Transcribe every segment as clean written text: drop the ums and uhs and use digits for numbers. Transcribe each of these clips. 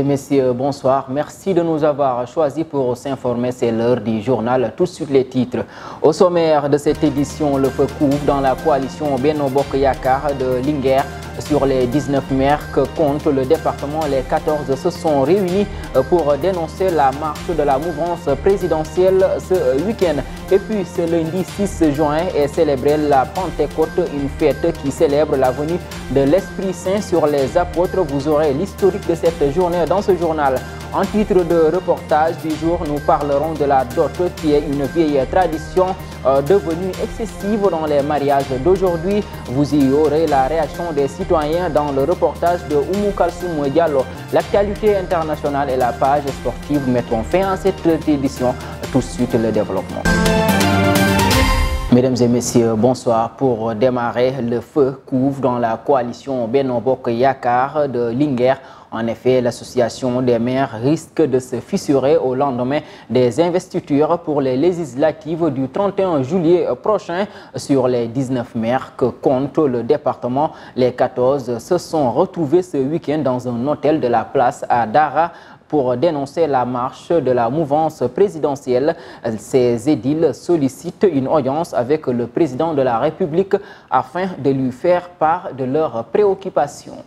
Messieurs, bonsoir. Merci de nous avoir choisis pour s'informer. C'est l'heure du journal. Tout de suite les titres. Au sommaire de cette édition, le feu couvre dans la coalition Benno Bokk Yakaar de Linguère. Sur les 19 maires que compte le département, les 14 se sont réunis pour dénoncer la marche de la mouvance présidentielle ce week-end. Et puis ce lundi 6 juin est célébrée la Pentecôte, une fête qui célèbre la venue de l'Esprit Saint sur les apôtres. Vous aurez l'historique de cette journée dans ce journal. En titre de reportage du jour, nous parlerons de la dot qui est une vieille tradition devenue excessive dans les mariages d'aujourd'hui. Vous y aurez la réaction des citoyens dans le reportage de Oumou Kalsoum Diallo. L'actualité internationale et la page sportive mettront fin à cette édition. Tout de suite le développement. Mesdames et messieurs, bonsoir. Pour démarrer, le feu couvre dans la coalition Benno Bokk Yakaar de Linguère. En effet, l'association des maires risque de se fissurer au lendemain des investitures pour les législatives du 31 juillet prochain. Sur les 19 maires que compte le département, les 14 se sont retrouvés ce week-end dans un hôtel de la place à Dara pour dénoncer la marche de la mouvance présidentielle. Ces édiles sollicitent une audience avec le président de la République afin de lui faire part de leurs préoccupations.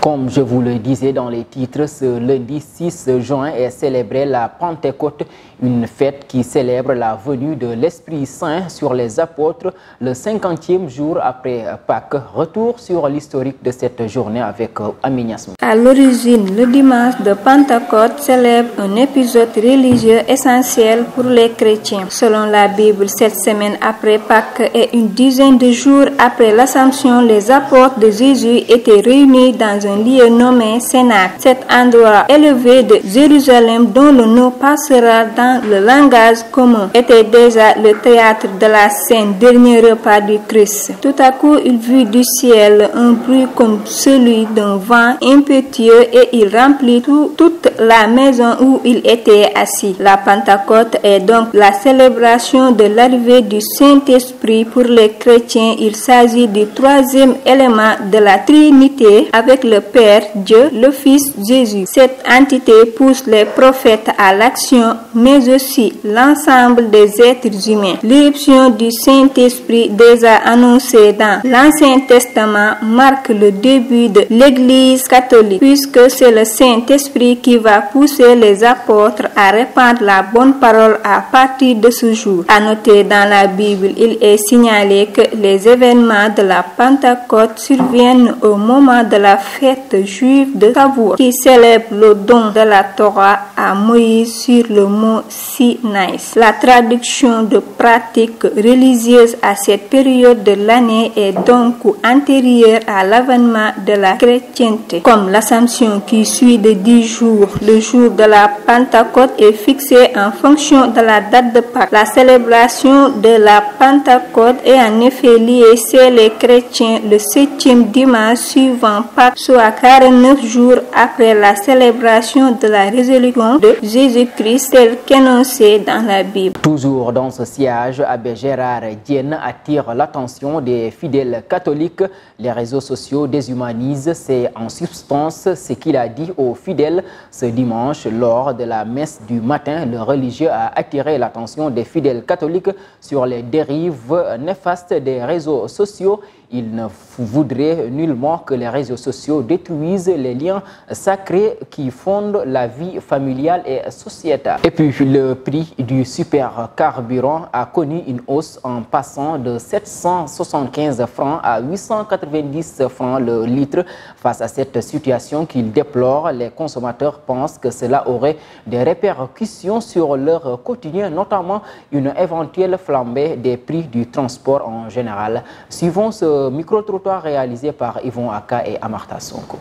Comme je vous le disais dans les titres, ce lundi 6 juin est célébrée la Pentecôte, une fête qui célèbre la venue de l'Esprit Saint sur les apôtres le 50e jour après Pâques. Retour sur l'historique de cette journée avec Amine Yasmine. À l'origine, le dimanche de Pentecôte célèbre un épisode religieux essentiel pour les chrétiens. Selon la Bible, cette semaine après Pâques et une dizaine de jours après l'Assomption, les apôtres de Jésus étaient réunis dans un lieu nommé Cénacle. Cet endroit élevé de Jérusalem, dont le nom passera dans le langage commun, était déjà le théâtre de la scène dernier repas du Christ. Tout à coup, il vit du ciel un bruit comme celui d'un vent impétueux et il remplit toute la maison où il était assis. La Pentecôte est donc la célébration de l'arrivée du Saint-Esprit pour les chrétiens. Il s'agit du troisième élément de la Trinité avec le Père, Dieu, le Fils, Jésus. Cette entité pousse les prophètes à l'action, mais aussi l'ensemble des êtres humains. L'irruption du Saint-Esprit déjà annoncée dans l'Ancien Testament marque le début de l'Église catholique, puisque c'est le Saint-Esprit qui va pousser les apôtres à répandre la bonne parole à partir de ce jour. À noter dans la Bible, il est signalé que les événements de la Pentecôte surviennent au moment de la fête juive de Shavuot, qui célèbre le don de la Torah à Moïse sur le mont Sinaï. La traduction de pratiques religieuses à cette période de l'année est donc antérieure à l'avènement de la chrétienté. Comme l'Assomption qui suit de 10 jours, le jour de la Pentecôte est fixé en fonction de la date de Pâques. La célébration de la Pentecôte est en effet liée chez les chrétiens le 7e dimanche suivant Pâques, soit 49 jours après la célébration de la résurrection de Jésus-Christ telle qu'énoncée dans la Bible. Toujours dans ce siège, Abbé Gérard Diène attire l'attention des fidèles catholiques. Les réseaux sociaux déshumanisent, c'est en substance ce qu'il a dit aux fidèles ce dimanche lors de la messe du matin. Le religieux a attiré l'attention des fidèles catholiques sur les dérives néfastes des réseaux sociaux. Il ne voudrait nullement que les réseaux sociaux détruisent les liens sacrés qui fondent la vie familiale et sociétale. Et puis, le prix du supercarburant a connu une hausse en passant de 775 francs à 890 francs le litre. Face à cette situation qu'il déplore, les consommateurs pensent que cela aurait des répercussions sur leur quotidien, notamment une éventuelle flambée des prix du transport en général. Suivons ce micro-trottoir réalisé par Yvon Aka et Amarta Sonko.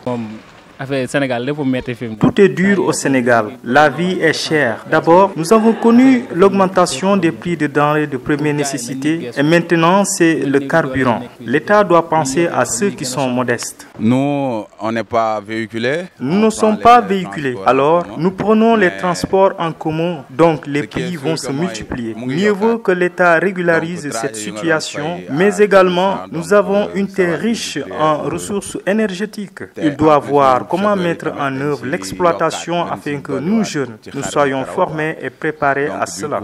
Tout est dur au Sénégal. La vie est chère. D'abord, nous avons connu l'augmentation des prix de denrées de première nécessité et maintenant c'est le carburant. L'État doit penser à ceux qui sont modestes. Nous, on n'est pas véhiculés. Nous ne sommes pas véhiculés. Alors, nous prenons les transports en commun. Donc, les prix vont se multiplier. Mieux vaut que l'État régularise cette situation. Mais également, nous avons une terre riche en ressources énergétiques. Il doit voir comment mettre en œuvre l'exploitation afin que nous, jeunes, nous soyons formés et préparés à cela.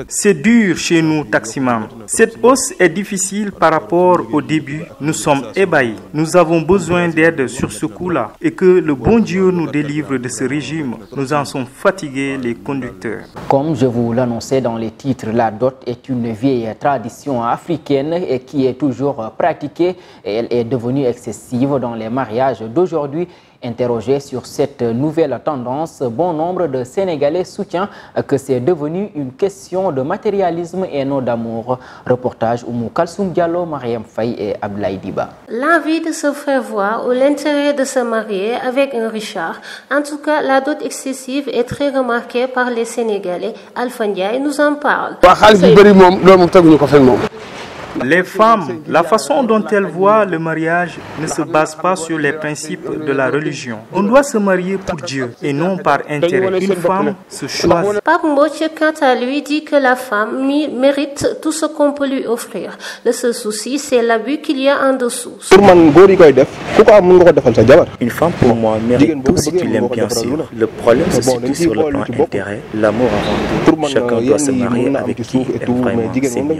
C'est dur chez nous, taximans. Cette hausse est difficile par rapport au début. Nous sommes ébahis. Nous avons besoin d'aide sur ce coup-là et que le bon Dieu nous délivre de ce régime. Nous en sommes fatigués, les conducteurs. Comme je vous l'annonçais dans les titres, la dot est une vieille tradition africaine et qui est toujours pratiquée et elle est devenue excessive dans les mariages d'aujourd'hui. Interrogé sur cette nouvelle tendance, bon nombre de Sénégalais soutiennent que c'est devenu une question de matérialisme et non d'amour. Reportage Oumou Kalsoum Diallo, Mariam Faye et Ablaï Diba. L'envie de se faire voir ou l'intérêt de se marier avec un Richard, en tout cas la dot excessive est très remarquée par les Sénégalais. Alpha Ndiaye nous en parle. Les femmes, la façon dont elles voient le mariage ne se base pas sur les principes de la religion. On doit se marier pour Dieu et non par intérêt. Une femme se choisit. Pape Mbodj, quant à lui, dit que la femme mérite tout ce qu'on peut lui offrir. Le seul souci, c'est l'abus qu'il y a en dessous. Une femme, pour moi, mérite tout si tu l'aimes bien sûr. Le problème se situe sur le plan intérêt, l'amour avant tout. Chacun doit se marier avec qui aime vraiment ses mieux.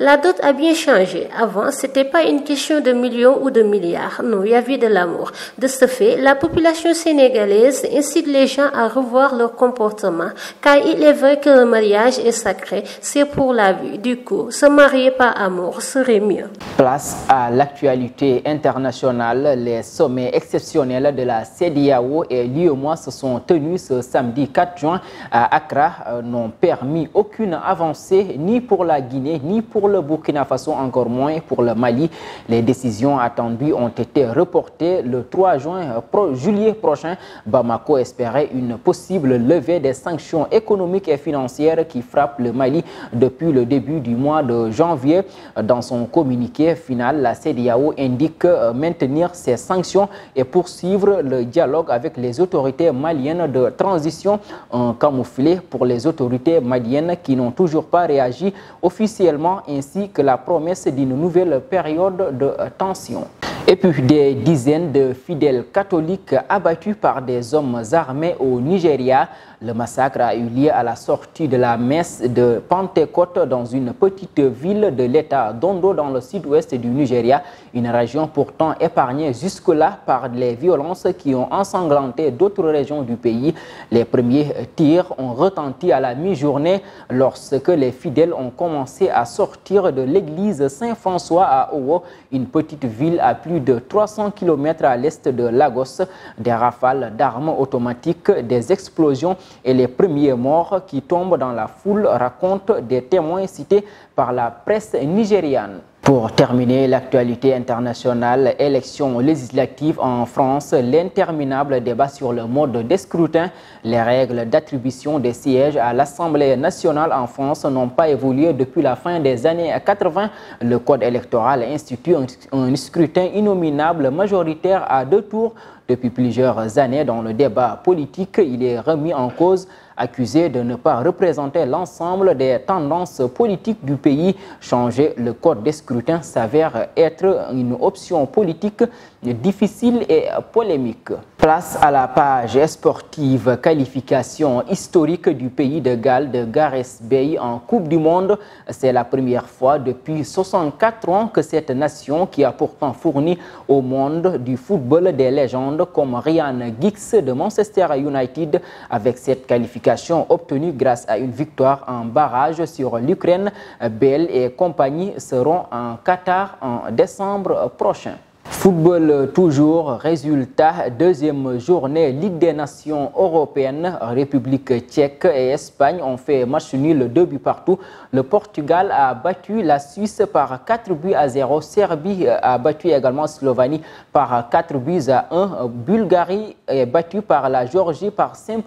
La dot a bien changé. Avant, c'était pas une question de millions ou de milliards. Non, il y avait de l'amour. De ce fait, la population sénégalaise incite les gens à revoir leur comportement. Car il est vrai que le mariage est sacré, c'est pour la vie. Du coup, se marier par amour serait mieux. Place à l'actualité internationale. Les sommets exceptionnels de la CEDEAO et l'UEMOA se sont tenus ce samedi 4 juin à Accra, n'ont permis aucune avancée ni pour la Guinée ni pour le Burkina Faso, encore moins pour le Mali. Les décisions attendues ont été reportées le 3 juillet prochain. Bamako espérait une possible levée des sanctions économiques et financières qui frappent le Mali depuis le début du mois de janvier. Dans son communiqué final, la CEDEAO indique maintenir ces sanctions et poursuivre le dialogue avec les autorités maliennes de transition, un camouflet pour les autorités maliennes qui n'ont toujours pas réagi officiellement, ainsi que la promesse d'une nouvelle période de tension. Et puis des dizaines de fidèles catholiques abattus par des hommes armés au Nigeria. Le massacre a eu lieu à la sortie de la messe de Pentecôte dans une petite ville de l'État d'Ondo dans le sud-ouest du Nigeria, une région pourtant épargnée jusque-là par les violences qui ont ensanglanté d'autres régions du pays. Les premiers tirs ont retenti à la mi-journée lorsque les fidèles ont commencé à sortir de l'église Saint-François à Owo, une petite ville à plus de 300 km à l'est de Lagos. Des rafales d'armes automatiques, des explosions et les premiers morts qui tombent dans la foule racontent des témoins cités par la presse nigériane. Pour terminer l'actualité internationale, élections législatives en France, l'interminable débat sur le mode de scrutin, les règles d'attribution des sièges à l'Assemblée nationale en France n'ont pas évolué depuis la fin des années 80. Le code électoral institue un scrutin innominable majoritaire à 2 tours. Depuis plusieurs années, dans le débat politique, il est remis en cause, accusé de ne pas représenter l'ensemble des tendances politiques du pays. Changer le code des scrutins s'avère être une option politique difficile et polémique. Place à la page sportive. Qualification historique du pays de Galles de Gareth Bale en Coupe du Monde. C'est la première fois depuis 64 ans que cette nation, qui a pourtant fourni au monde du football des légendes comme Ryan Giggs de Manchester United, avec cette qualification obtenue grâce à une victoire en barrage sur l'Ukraine, Bale et compagnie seront en Qatar en décembre prochain. Football toujours, résultat, deuxième journée, Ligue des Nations européennes, République tchèque et Espagne ont fait match nul 2 buts partout. Le Portugal a battu la Suisse par 4 buts à 0. Serbie a battu également Slovénie par 4 buts à 1. Bulgarie est battue par la Géorgie par 5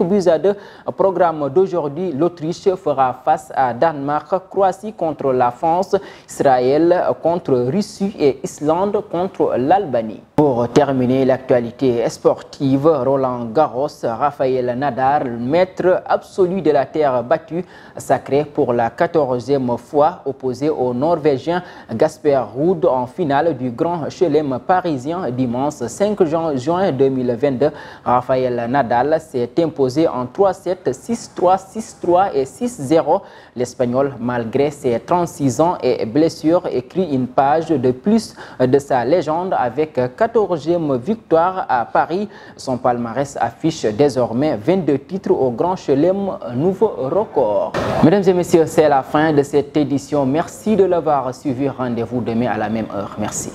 buts à 2. Programme d'aujourd'hui, l'Autriche fera face à Danemark, Croatie contre la France, Israël contre Russie et Islande contre l'Albanie. Pour terminer l'actualité sportive, Roland Garros, Rafael Nadal, maître absolu de la terre battue, sacré pour la 14e fois, opposé au Norvégien Casper Ruud en finale du Grand Chelem parisien dimanche 5 juin 2022. Rafael Nadal s'est imposé en 3-7, 6-3, 6-3 et 6-0. L'Espagnol, malgré ses 36 ans et blessures, écrit une page de plus de sa légende avec 14e victoire à Paris. Son palmarès affiche désormais 22 titres au Grand Chelem, nouveau record. Mesdames et messieurs, c'est la fin de cette édition. Merci de l'avoir suivi. Rendez-vous demain à la même heure. Merci.